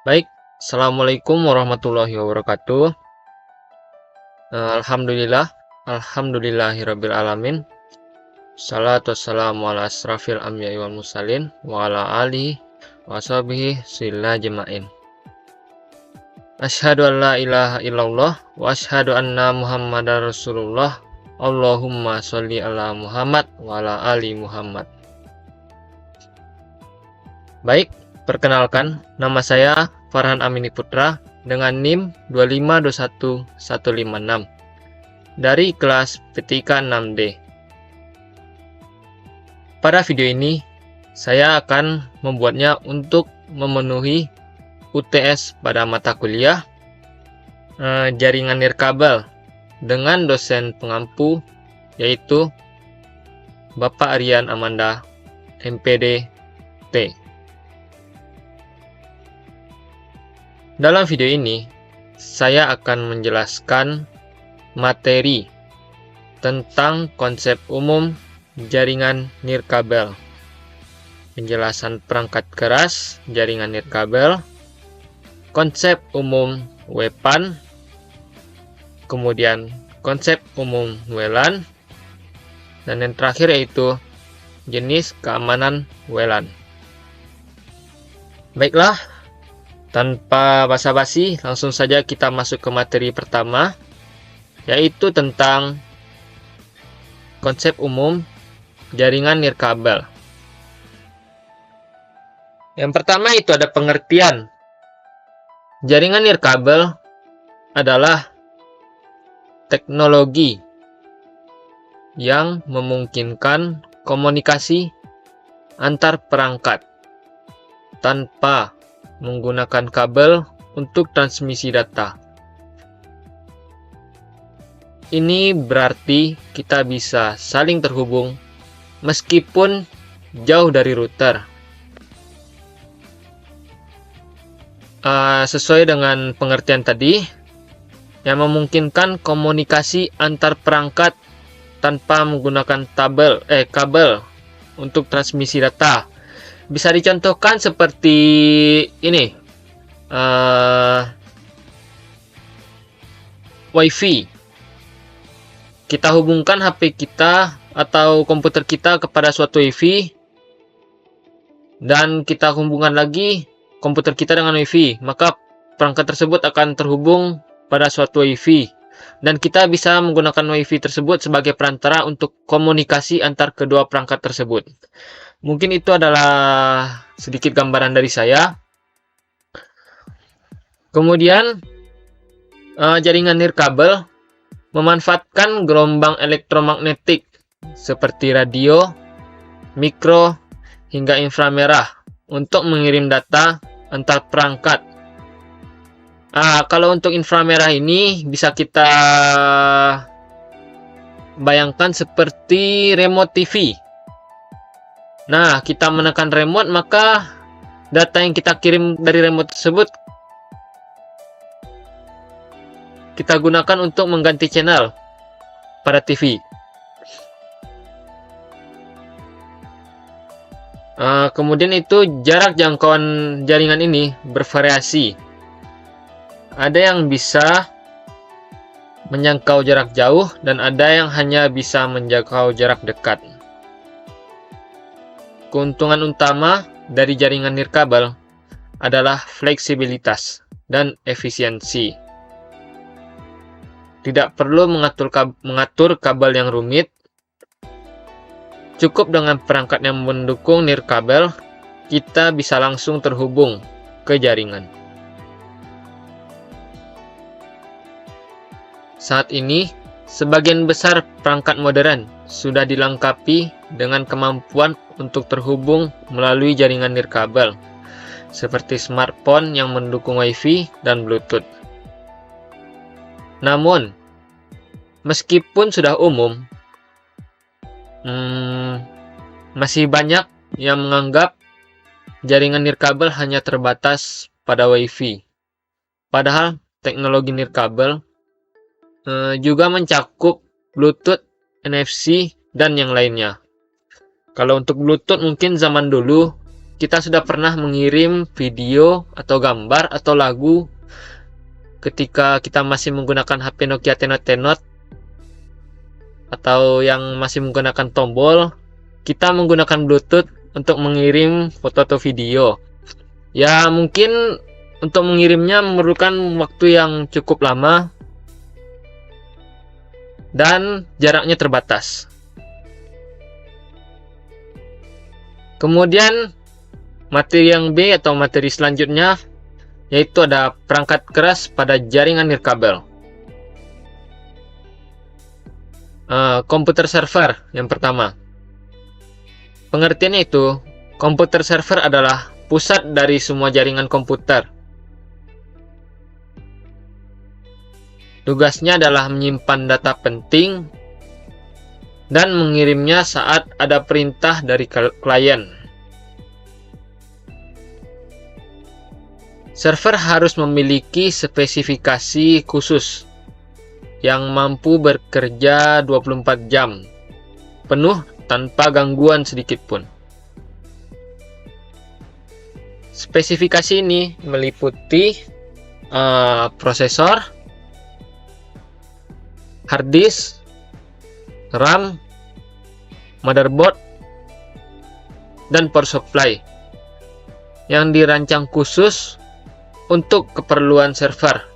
Baik, Assalamualaikum warahmatullahi wabarakatuh. Alhamdulillah, alhamdulillahirabbil alamin. Salatu wassalamu ala asrafil anbiya'i wal mursalin wa ala alihi wa sahbihi silla jema'in. Asyhadu an la ilaha illallah wa asyhadu anna Muhammadar Rasulullah. Allahumma sholli ala Muhammad wa ala ali Muhammad. Baik, perkenalkan, nama saya Farhan Amini Putra dengan NIM 2521156 dari kelas Petika 6D. Pada video ini, saya akan membuatnya untuk memenuhi UTS pada mata kuliah jaringan nirkabel dengan dosen pengampu yaitu Bapak Rian Amanda MPD T. Dalam video ini, saya akan menjelaskan materi tentang konsep umum jaringan nirkabel, penjelasan perangkat keras jaringan nirkabel, konsep umum WPAN, kemudian konsep umum WLAN, dan yang terakhir yaitu jenis keamanan WLAN. Baiklah, tanpa basa-basi, langsung saja kita masuk ke materi pertama, yaitu tentang konsep umum jaringan nirkabel. Yang pertama itu ada pengertian. Jaringan nirkabel adalah teknologi yang memungkinkan komunikasi antar perangkat tanpa menggunakan kabel untuk transmisi data. Ini berarti kita bisa saling terhubung meskipun jauh dari router. Sesuai dengan pengertian tadi, yang memungkinkan komunikasi antar perangkat tanpa menggunakan kabel untuk transmisi data. Bisa dicontohkan seperti ini, WiFi. Kita hubungkan HP kita atau komputer kita kepada suatu WiFi, dan kita hubungkan lagi komputer kita dengan WiFi, maka perangkat tersebut akan terhubung pada suatu WiFi, dan kita bisa menggunakan WiFi tersebut sebagai perantara untuk komunikasi antar kedua perangkat tersebut. Mungkin itu adalah sedikit gambaran dari saya. Kemudian jaringan nirkabel memanfaatkan gelombang elektromagnetik seperti radio, mikro, hingga inframerah untuk mengirim data antar perangkat. Kalau untuk inframerah ini bisa kita bayangkan seperti remote TV. Nah, kita menekan remote, maka data yang kita kirim dari remote tersebut kita gunakan untuk mengganti channel pada TV. Kemudian itu jarak jangkauan jaringan ini bervariasi. Ada yang bisa menjangkau jarak jauh dan ada yang hanya bisa menjangkau jarak dekat. Keuntungan utama dari jaringan nirkabel adalah fleksibilitas dan efisiensi. Tidak perlu mengatur kabel yang rumit. Cukup dengan perangkat yang mendukung nirkabel, kita bisa langsung terhubung ke jaringan. Saat ini, sebagian besar perangkat modern sudah dilengkapi dengan kemampuan untuk terhubung melalui jaringan nirkabel, seperti smartphone yang mendukung WiFi dan Bluetooth. Namun, meskipun sudah umum, masih banyak yang menganggap jaringan nirkabel hanya terbatas pada WiFi. Padahal teknologi nirkabel juga mencakup Bluetooth, NFC, dan yang lainnya. Kalau untuk Bluetooth mungkin zaman dulu kita sudah pernah mengirim video atau gambar atau lagu ketika kita masih menggunakan HP Nokia Tenot-Tenot atau yang masih menggunakan tombol, kita menggunakan Bluetooth untuk mengirim foto atau video. Ya, mungkin untuk mengirimnya memerlukan waktu yang cukup lama dan jaraknya terbatas. Kemudian materi yang B atau materi selanjutnya yaitu ada perangkat keras pada jaringan nirkabel. Komputer server yang pertama. Pengertiannya itu, komputer server adalah pusat dari semua jaringan komputer. Tugasnya adalah menyimpan data penting dan mengirimnya saat ada perintah dari klien. Server harus memiliki spesifikasi khusus yang mampu bekerja 24 jam penuh tanpa gangguan sedikit pun. Spesifikasi ini meliputi prosesor, hard disk, RAM, motherboard, dan power supply yang dirancang khusus untuk keperluan server.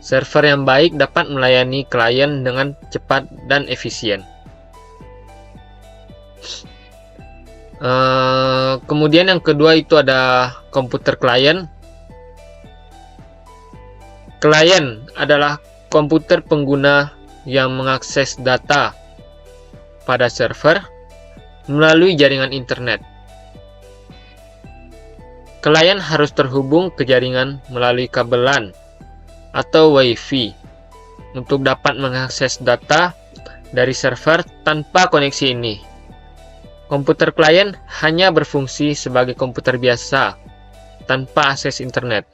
Server yang baik dapat melayani klien dengan cepat dan efisien. Kemudian yang kedua itu ada komputer klien. Klien adalah komputer pengguna yang mengakses data pada server melalui jaringan internet. Klien harus terhubung ke jaringan melalui kabel LAN atau Wi-Fi untuk dapat mengakses data dari server tanpa koneksi ini. Komputer klien hanya berfungsi sebagai komputer biasa tanpa akses internet.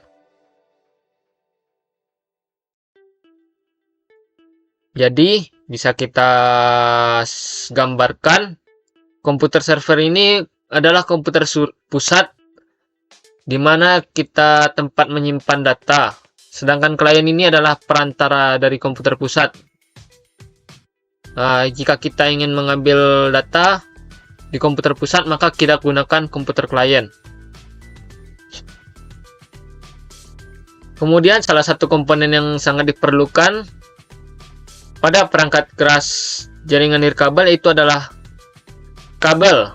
Jadi, bisa kita gambarkan komputer server ini adalah komputer pusat di mana kita tempat menyimpan data. Sedangkan klien ini adalah perantara dari komputer pusat. Jika kita ingin mengambil data di komputer pusat, maka kita gunakan komputer klien. Kemudian salah satu komponen yang sangat diperlukan pada perangkat keras jaringan nirkabel itu adalah kabel.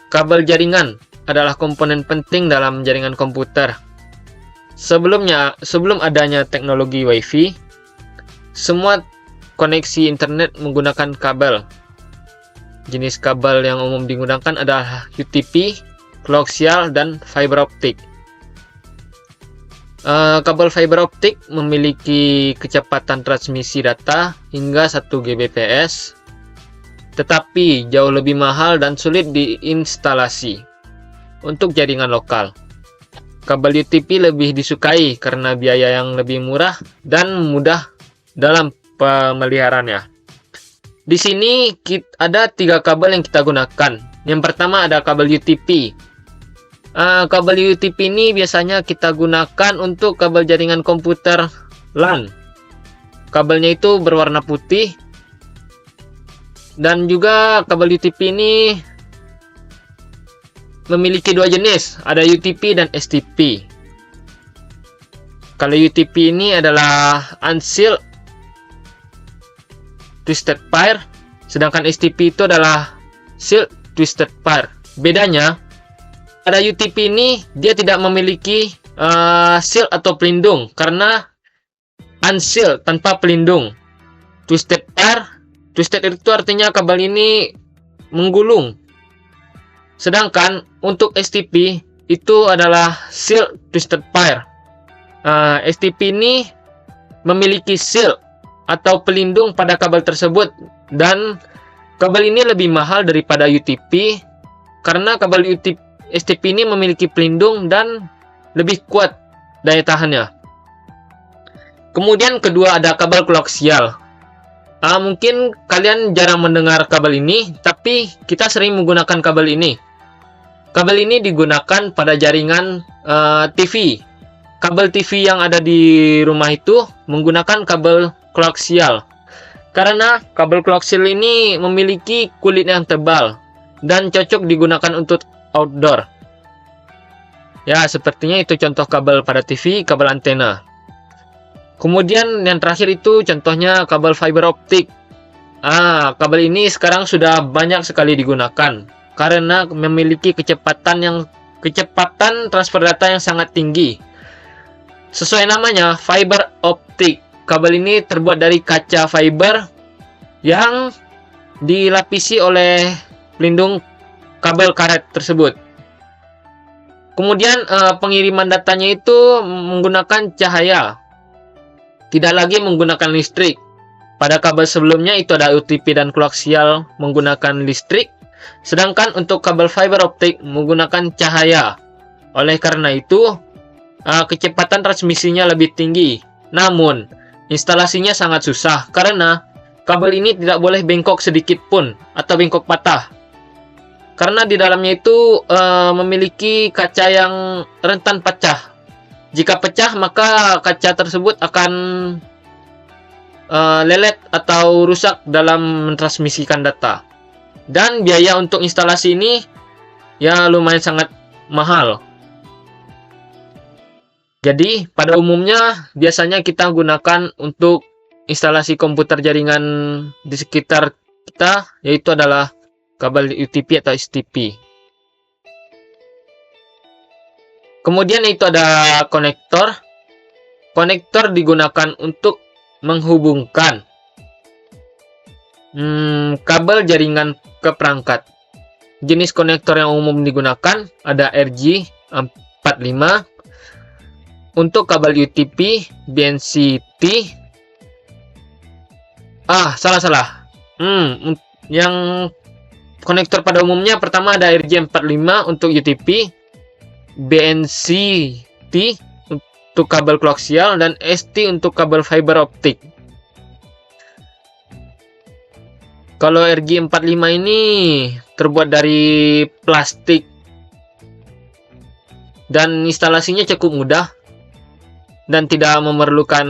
Kabel jaringan adalah komponen penting dalam jaringan komputer. Sebelum adanya teknologi Wi-Fi, semua koneksi internet menggunakan kabel. Jenis kabel yang umum digunakan adalah UTP, koaksial, dan fiber optik. Kabel fiber optik memiliki kecepatan transmisi data hingga 1 Gbps, tetapi jauh lebih mahal dan sulit diinstalasi untuk jaringan lokal. Kabel UTP lebih disukai karena biaya yang lebih murah dan mudah dalam pemeliharaannya. Di sini ada 3 kabel yang kita gunakan. Yang pertama ada kabel UTP. Kabel UTP ini biasanya kita gunakan untuk kabel jaringan komputer LAN. Kabelnya itu berwarna putih. Dan juga kabel UTP ini memiliki 2 jenis, ada UTP dan STP. Kalau UTP ini adalah unsealed twisted pair, sedangkan STP itu adalah sealed twisted pair. Bedanya, pada UTP ini dia tidak memiliki seal atau pelindung karena unsealed tanpa pelindung. Twisted pair, twisted itu artinya kabel ini menggulung. Sedangkan untuk STP itu adalah sealed twisted pair. STP ini memiliki seal atau pelindung pada kabel tersebut, dan kabel ini lebih mahal daripada UTP karena kabel STP ini memiliki pelindung dan lebih kuat daya tahannya. Kemudian kedua ada kabel koaksial. Mungkin kalian jarang mendengar kabel ini, tapi kita sering menggunakan kabel ini. Kabel ini digunakan pada jaringan TV. Kabel TV yang ada di rumah itu menggunakan kabel koaksial. Karena kabel koaksial ini memiliki kulit yang tebal dan cocok digunakan untuk outdoor. Ya, sepertinya itu contoh kabel pada TV, kabel antena. Kemudian yang terakhir itu contohnya kabel fiber optik. Kabel ini sekarang sudah banyak sekali digunakan karena memiliki kecepatan transfer data yang sangat tinggi. Sesuai namanya, fiber optik. Kabel ini terbuat dari kaca fiber yang dilapisi oleh pelindung kabel karet tersebut. Kemudian pengiriman datanya itu menggunakan cahaya, tidak lagi menggunakan listrik. Pada kabel sebelumnya itu ada UTP dan koaksial menggunakan listrik, sedangkan untuk kabel fiber optik menggunakan cahaya. Oleh karena itu, kecepatan transmisinya lebih tinggi. Namun, instalasinya sangat susah karena kabel ini tidak boleh bengkok sedikit pun atau bengkok patah. Karena di dalamnya itu memiliki kaca yang rentan pecah. Jika pecah, maka kaca tersebut akan lelet atau rusak dalam mentransmisikan data. Dan biaya untuk instalasi ini ya lumayan sangat mahal. Jadi, pada umumnya biasanya kita gunakan untuk instalasi komputer jaringan di sekitar kita, yaitu adalah kabel UTP atau STP. Kemudian itu ada konektor. Konektor digunakan untuk menghubungkan kabel jaringan ke perangkat. Jenis konektor yang umum digunakan ada RJ45 untuk kabel UTP, BNC-T. Salah. Yang konektor pada umumnya pertama ada RJ45 untuk UTP, BNC-T untuk kabel koaksial, dan ST untuk kabel fiber optik. Kalau RJ45 ini terbuat dari plastik dan instalasinya cukup mudah dan tidak memerlukan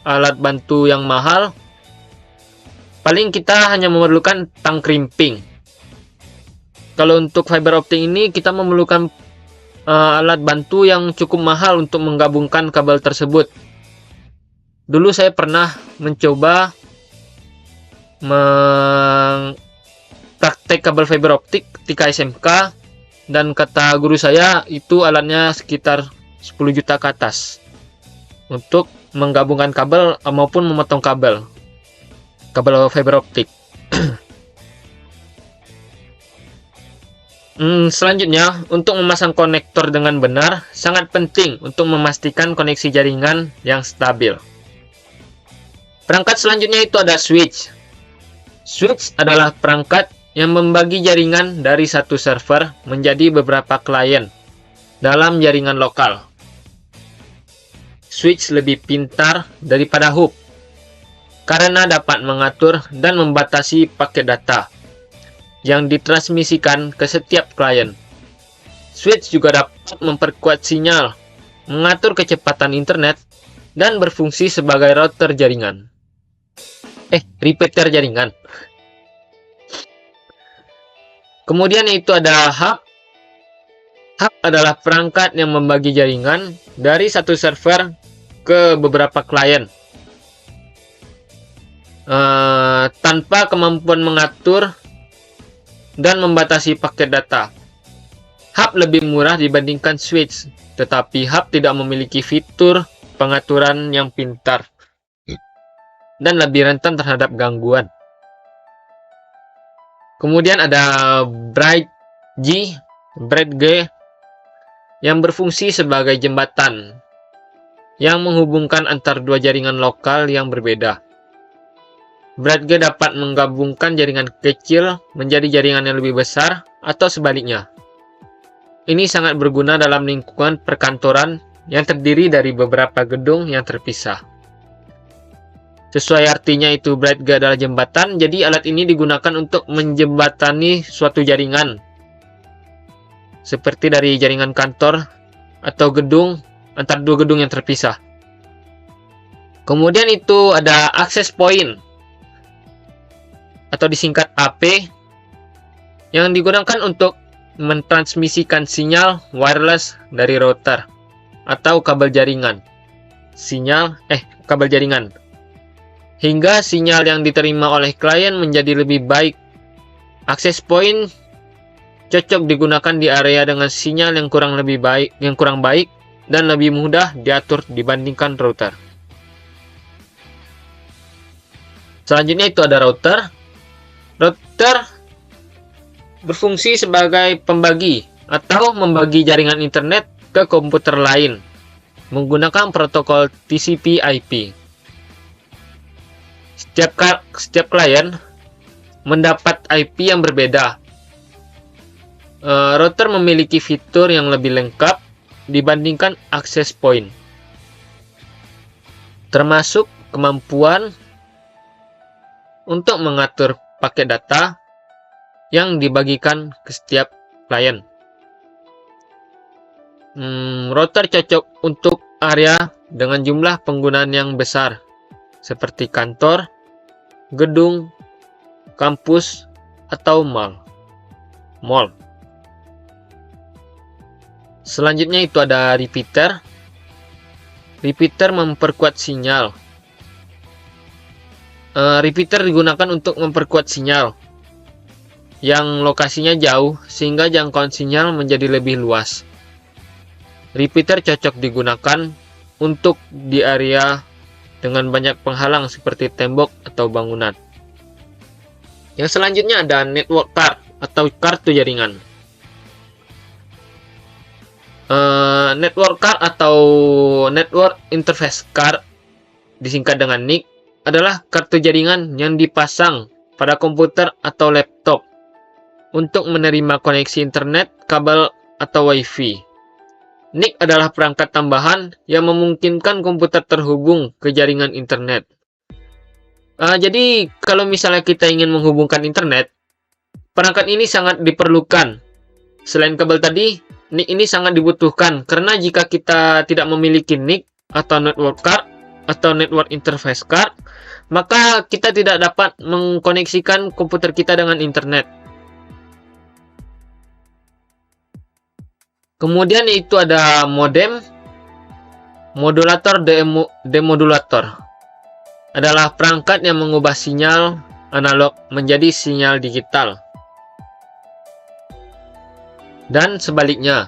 alat bantu yang mahal. Paling kita hanya memerlukan tang krimping. Kalau untuk fiber optik ini kita memerlukan alat bantu yang cukup mahal untuk menggabungkan kabel tersebut. Dulu saya pernah mencoba praktek kabel fiber optik ketika SMK, dan kata guru saya itu alatnya sekitar 10 juta ke atas untuk menggabungkan kabel maupun memotong kabel fiber optik. Selanjutnya, untuk memasang konektor dengan benar sangat penting untuk memastikan koneksi jaringan yang stabil. Perangkat selanjutnya itu ada switch. Switch adalah perangkat yang membagi jaringan dari satu server menjadi beberapa klien dalam jaringan lokal. Switch lebih pintar daripada hub karena dapat mengatur dan membatasi paket data yang ditransmisikan ke setiap klien. Switch juga dapat memperkuat sinyal, mengatur kecepatan internet, dan berfungsi sebagai router jaringan. Repeater jaringan. Kemudian itu ada hub. Hub adalah perangkat yang membagi jaringan dari satu server ke beberapa klien tanpa kemampuan mengatur dan membatasi paket data. Hub lebih murah dibandingkan switch, tetapi hub tidak memiliki fitur pengaturan yang pintar dan lebih rentan terhadap gangguan. Kemudian ada bridge yang berfungsi sebagai jembatan yang menghubungkan antar dua jaringan lokal yang berbeda. Bridge dapat menggabungkan jaringan kecil menjadi jaringan yang lebih besar atau sebaliknya. Ini sangat berguna dalam lingkungan perkantoran yang terdiri dari beberapa gedung yang terpisah. Sesuai artinya itu, Bright Guide adalah jembatan, jadi alat ini digunakan untuk menjembatani suatu jaringan. Seperti dari jaringan kantor atau gedung, antar dua gedung yang terpisah. Kemudian itu ada access point, atau disingkat AP, yang digunakan untuk mentransmisikan sinyal wireless dari router atau kabel jaringan. Kabel jaringan. Hingga sinyal yang diterima oleh klien menjadi lebih baik. Access point cocok digunakan di area dengan sinyal yang kurang baik dan lebih mudah diatur dibandingkan router. Selanjutnya itu ada router. Router berfungsi sebagai pembagi atau membagi jaringan internet ke komputer lain menggunakan protokol TCP/IP. Setiap klien mendapat IP yang berbeda. Router memiliki fitur yang lebih lengkap dibandingkan access point, termasuk kemampuan untuk mengatur paket data yang dibagikan ke setiap klien. Router cocok untuk area dengan jumlah penggunaan yang besar, seperti kantor, gedung, kampus, atau mall. Selanjutnya itu ada repeater. Repeater memperkuat sinyal. Repeater digunakan untuk memperkuat sinyal yang lokasinya jauh sehingga jangkauan sinyal menjadi lebih luas. Repeater cocok digunakan untuk di area dengan banyak penghalang seperti tembok atau bangunan. Yang selanjutnya ada network card atau kartu jaringan. Network card atau network interface card, disingkat dengan NIC, adalah kartu jaringan yang dipasang pada komputer atau laptop untuk menerima koneksi internet, kabel, atau WiFi. NIC adalah perangkat tambahan yang memungkinkan komputer terhubung ke jaringan internet. Jadi, kalau misalnya kita ingin menghubungkan internet, perangkat ini sangat diperlukan. Selain kabel tadi, NIC ini sangat dibutuhkan karena jika kita tidak memiliki NIC atau network card atau network interface card, maka kita tidak dapat mengkoneksikan komputer kita dengan internet. Kemudian itu ada modem. Modulator demodulator adalah perangkat yang mengubah sinyal analog menjadi sinyal digital. Dan sebaliknya,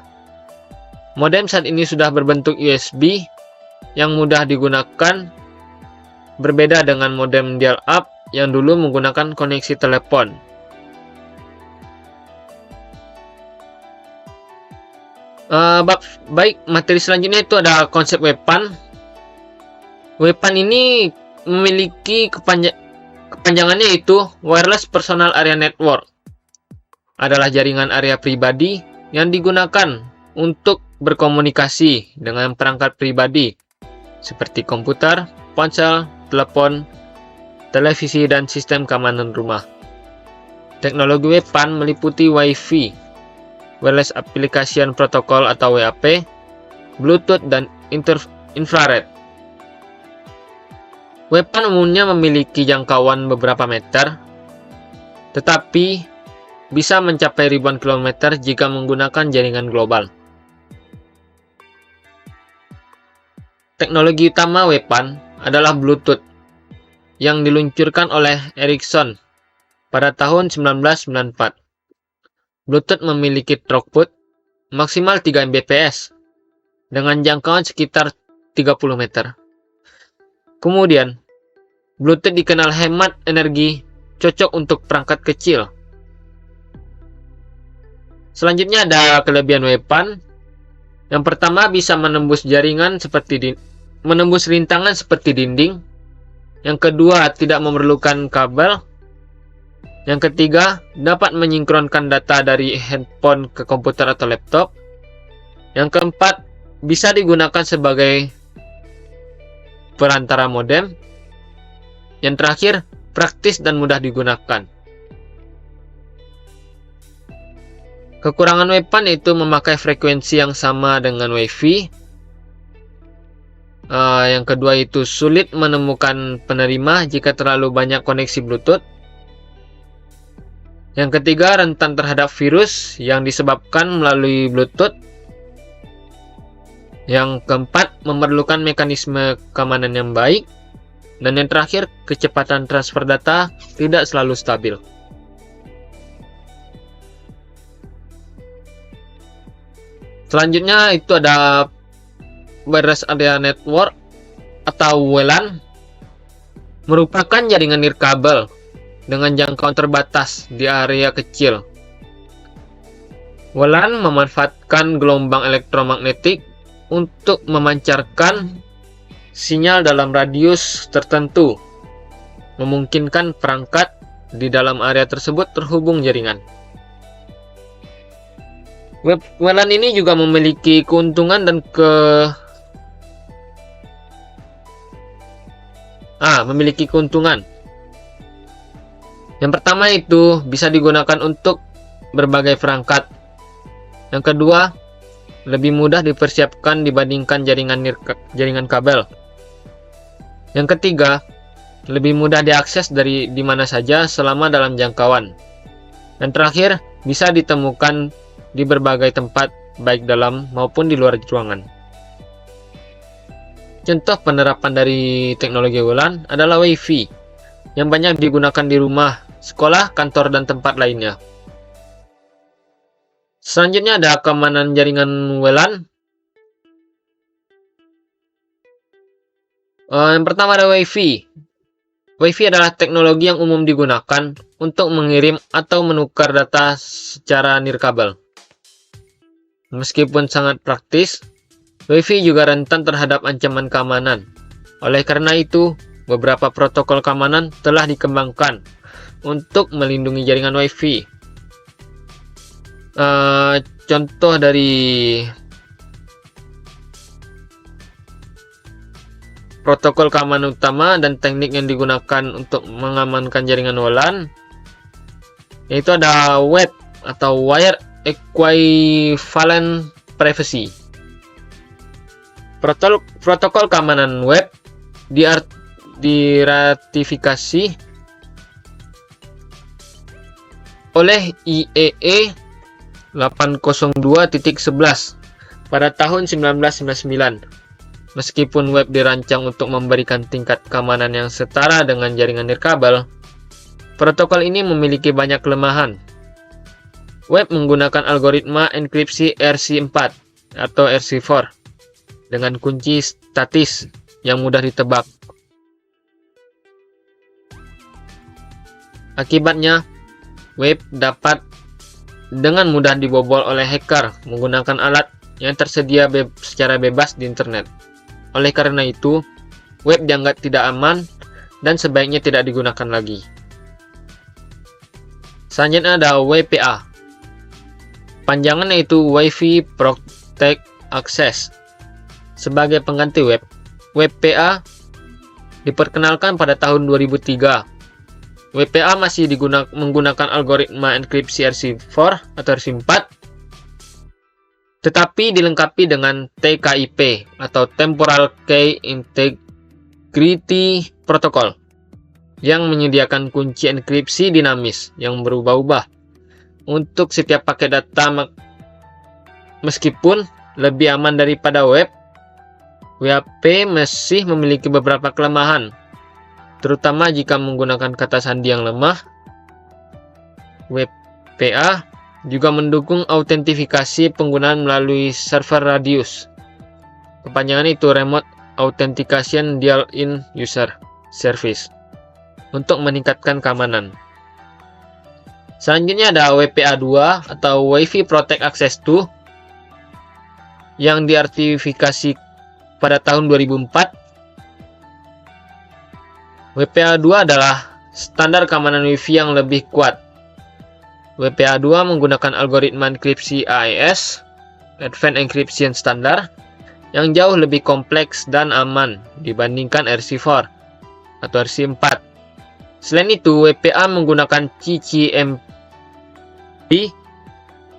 modem saat ini sudah berbentuk USB yang mudah digunakan, berbeda dengan modem dial-up yang dulu menggunakan koneksi telepon. Baik, materi selanjutnya itu ada konsep WPAN. WPAN ini memiliki kepanjangannya yaitu Wireless Personal Area Network. Adalah jaringan area pribadi yang digunakan untuk berkomunikasi dengan perangkat pribadi seperti komputer, ponsel, telepon, televisi, dan sistem keamanan rumah. Teknologi WPAN meliputi Wi-Fi, Wireless Application Protocol atau WAP, Bluetooth, dan infrared. WPAN umumnya memiliki jangkauan beberapa meter, tetapi bisa mencapai ribuan kilometer jika menggunakan jaringan global. Teknologi utama WPAN adalah Bluetooth yang diluncurkan oleh Ericsson pada tahun 1994. Bluetooth memiliki throughput maksimal 3 Mbps dengan jangkauan sekitar 30 meter. Kemudian, Bluetooth dikenal hemat energi, cocok untuk perangkat kecil. Selanjutnya ada kelebihan WPAN. Yang pertama, bisa menembus menembus rintangan seperti dinding. Yang kedua, tidak memerlukan kabel. Yang ketiga, dapat menyinkronkan data dari handphone ke komputer atau laptop. Yang keempat, bisa digunakan sebagai perantara modem. Yang terakhir, praktis dan mudah digunakan. Kekurangan WPAN yaitu memakai frekuensi yang sama dengan Wi-Fi. Yang kedua itu sulit menemukan penerima jika terlalu banyak koneksi Bluetooth. Yang ketiga, rentan terhadap virus yang disebabkan melalui Bluetooth. Yang keempat, memerlukan mekanisme keamanan yang baik. Dan yang terakhir, kecepatan transfer data tidak selalu stabil. Selanjutnya itu ada Wireless Area Network atau WLAN, merupakan jaringan nirkabel dengan jangkauan terbatas di area kecil. WLAN memanfaatkan gelombang elektromagnetik untuk memancarkan sinyal dalam radius tertentu, memungkinkan perangkat di dalam area tersebut terhubung jaringan. WLAN ini juga memiliki keuntungan dan memiliki keuntungan. Yang pertama itu bisa digunakan untuk berbagai perangkat. Yang kedua, lebih mudah dipersiapkan dibandingkan jaringan kabel. Yang ketiga, lebih mudah diakses dari di mana saja selama dalam jangkauan. Dan terakhir, bisa ditemukan di berbagai tempat, baik dalam maupun di luar ruangan. Contoh penerapan dari teknologi WLAN adalah Wi-Fi, yang banyak digunakan di rumah, sekolah, kantor, dan tempat lainnya. Selanjutnya ada keamanan jaringan WLAN. Yang pertama ada Wi-Fi. Wi-Fi adalah teknologi yang umum digunakan untuk mengirim atau menukar data secara nirkabel. Meskipun sangat praktis, Wi-Fi juga rentan terhadap ancaman keamanan. Oleh karena itu, beberapa protokol keamanan telah dikembangkan untuk melindungi jaringan Wi-Fi. Contoh dari protokol keamanan utama dan teknik yang digunakan untuk mengamankan jaringan WLAN, yaitu ada WEP atau Wire Equivalent Privacy. Protokol keamanan web diratifikasi oleh IEE 802.11 pada tahun 1999. Meskipun web dirancang untuk memberikan tingkat keamanan yang setara dengan jaringan nirkabel, protokol ini memiliki banyak kelemahan. Web menggunakan algoritma enkripsi RC4 atau RC4 dengan kunci statis yang mudah ditebak. Akibatnya, web dapat dengan mudah dibobol oleh hacker menggunakan alat yang tersedia secara bebas di internet. Oleh karena itu, web dianggap tidak aman dan sebaiknya tidak digunakan lagi. Selanjutnya ada WPA. Panjangannya itu Wi-Fi Protect Access. Sebagai pengganti web, WPA diperkenalkan pada tahun 2003. WPA masih menggunakan algoritma enkripsi RC4 atau RC4, tetapi dilengkapi dengan TKIP atau Temporal Key Integrity Protocol yang menyediakan kunci enkripsi dinamis yang berubah-ubah untuk setiap paket data. Meskipun lebih aman daripada web, WAP masih memiliki beberapa kelemahan, terutama jika menggunakan kata sandi yang lemah. WPA juga mendukung autentifikasi penggunaan melalui server radius. Kepanjangan itu Remote Authentication Dial-in User Service untuk meningkatkan keamanan. Selanjutnya ada WPA2 atau Wi-Fi Protect Access 2 yang diartifikasi pada tahun 2004. WPA2 adalah standar keamanan Wi-Fi yang lebih kuat. WPA2 menggunakan algoritma enkripsi AES, Advanced Encryption Standard, yang jauh lebih kompleks dan aman dibandingkan RC4 atau RC4. Selain itu, WPA menggunakan CCMP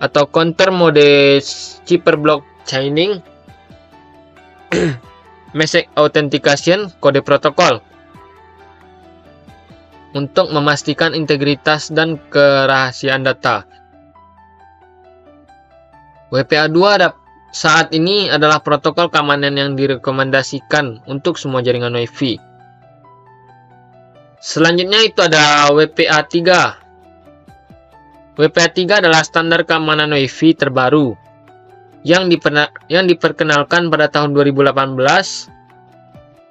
atau Counter Mode Cipher Blockchaining Message Authentication kode protokol untuk memastikan integritas dan kerahasiaan data. WPA2 saat ini adalah protokol keamanan yang direkomendasikan untuk semua jaringan Wi-Fi. Selanjutnya itu ada WPA3. WPA3 adalah standar keamanan Wi-Fi terbaru yang diperkenalkan pada tahun 2018,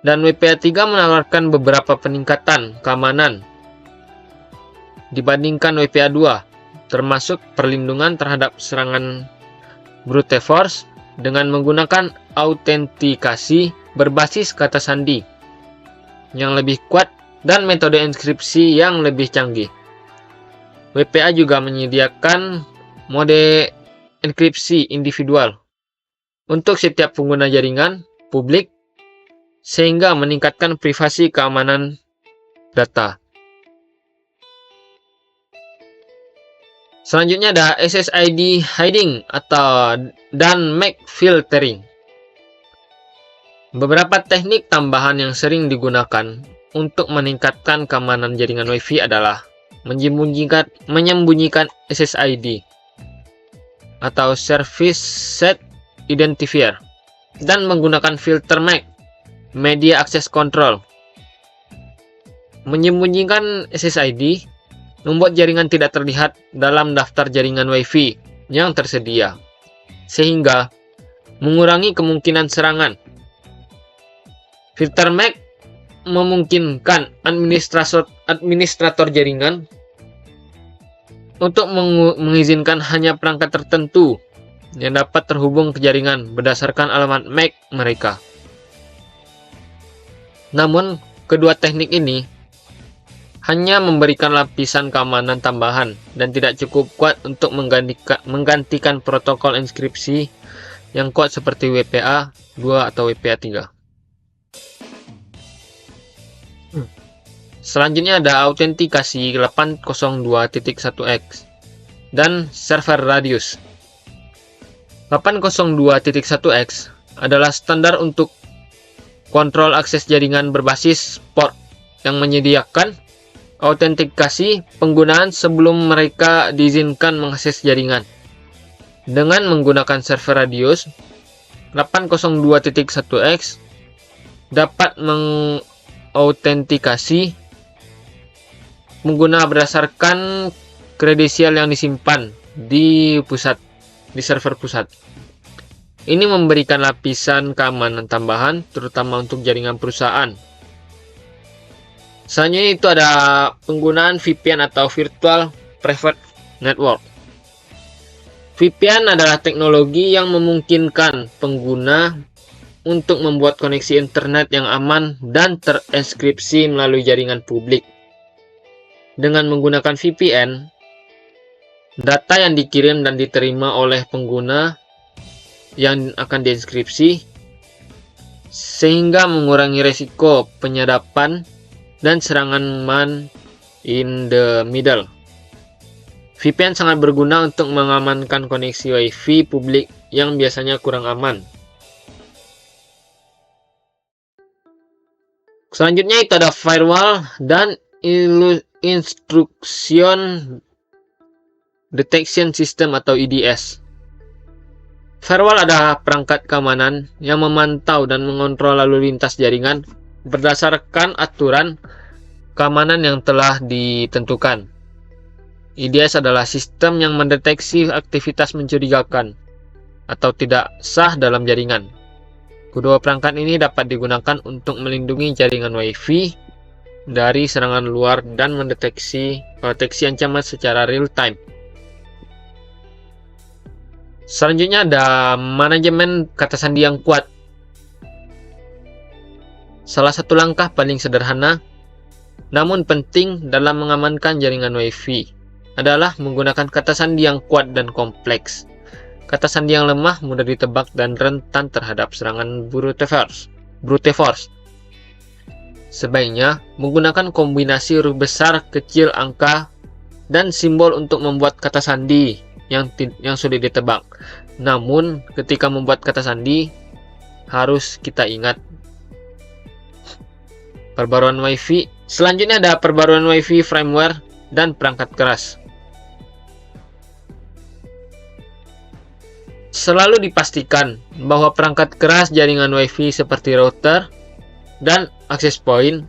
dan WPA3 menawarkan beberapa peningkatan keamanan dibandingkan WPA2, termasuk perlindungan terhadap serangan brute force dengan menggunakan autentikasi berbasis kata sandi yang lebih kuat dan metode enkripsi yang lebih canggih. WPA juga menyediakan mode enkripsi individual untuk setiap pengguna jaringan publik sehingga meningkatkan privasi keamanan data. Selanjutnya ada SSID hiding dan MAC filtering. Beberapa teknik tambahan yang sering digunakan untuk meningkatkan keamanan jaringan Wi-Fi adalah menyembunyikan SSID atau Service Set Identifier dan menggunakan filter MAC, Media Access Control. Menyembunyikan SSID membuat jaringan tidak terlihat dalam daftar jaringan Wi-Fi yang tersedia, sehingga mengurangi kemungkinan serangan. Filter MAC memungkinkan administrator jaringan untuk mengizinkan hanya perangkat tertentu yang dapat terhubung ke jaringan berdasarkan alamat MAC mereka. Namun, kedua teknik ini hanya memberikan lapisan keamanan tambahan dan tidak cukup kuat untuk menggantikan protokol enkripsi yang kuat seperti WPA2 atau WPA3. Selanjutnya ada autentikasi 802.1x dan server radius. 802.1x adalah standar untuk kontrol akses jaringan berbasis port yang menyediakan autentikasi penggunaan sebelum mereka diizinkan mengakses jaringan. Dengan menggunakan server radius, 802.1x dapat mengautentikasi pengguna berdasarkan kredensial yang disimpan di server pusat. Ini memberikan lapisan keamanan tambahan, terutama untuk jaringan perusahaan. Selanjutnya itu ada penggunaan VPN atau Virtual Private Network. VPN adalah teknologi yang memungkinkan pengguna untuk membuat koneksi internet yang aman dan terenkripsi melalui jaringan publik. Dengan menggunakan VPN, data yang dikirim dan diterima oleh pengguna yang akan dienkripsi, sehingga mengurangi resiko penyadapan dan serangan man in the middle. VPN sangat berguna untuk mengamankan koneksi Wi-Fi publik yang biasanya kurang aman. Selanjutnya itu ada firewall dan Instruction Detection System atau IDS. Firewall adalah perangkat keamanan yang memantau dan mengontrol lalu lintas jaringan berdasarkan aturan keamanan yang telah ditentukan. IDS adalah sistem yang mendeteksi aktivitas mencurigakan atau tidak sah dalam jaringan. Kedua perangkat ini dapat digunakan untuk melindungi jaringan Wi-Fi dari serangan luar dan mendeteksi ancaman secara real time. Selanjutnya ada manajemen kata sandi yang kuat. Salah satu langkah paling sederhana namun penting dalam mengamankan jaringan Wi-Fi adalah menggunakan kata sandi yang kuat dan kompleks. Kata sandi yang lemah mudah ditebak dan rentan terhadap serangan brute force. sebaiknya menggunakan kombinasi huruf besar, kecil, angka, dan simbol untuk membuat kata sandi yang sulit ditebak. Namun, ketika membuat kata sandi, harus kita ingat perbaruan WiFi. Selanjutnya ada perbaruan WiFi firmware dan perangkat keras. Selalu dipastikan bahwa perangkat keras jaringan WiFi seperti router dan access point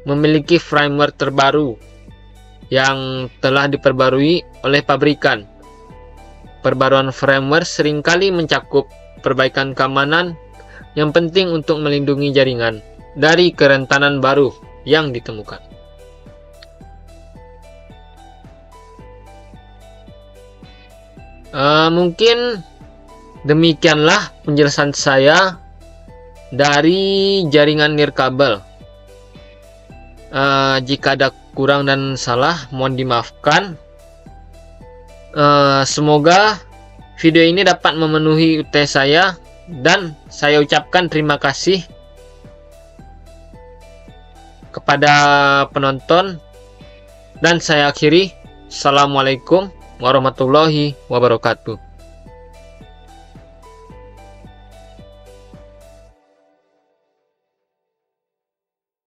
memiliki firmware terbaru yang telah diperbarui oleh pabrikan. Perbaruan firmware seringkali mencakup perbaikan keamanan yang penting untuk melindungi jaringan dari kerentanan baru yang ditemukan. Mungkin demikianlah penjelasan saya dari jaringan nirkabel. Jika ada kurang dan salah, mohon dimaafkan. Semoga video ini dapat memenuhi UTS saya, dan saya ucapkan terima kasih kepada penonton, dan saya akhiri. Assalamualaikum warahmatullahi wabarakatuh.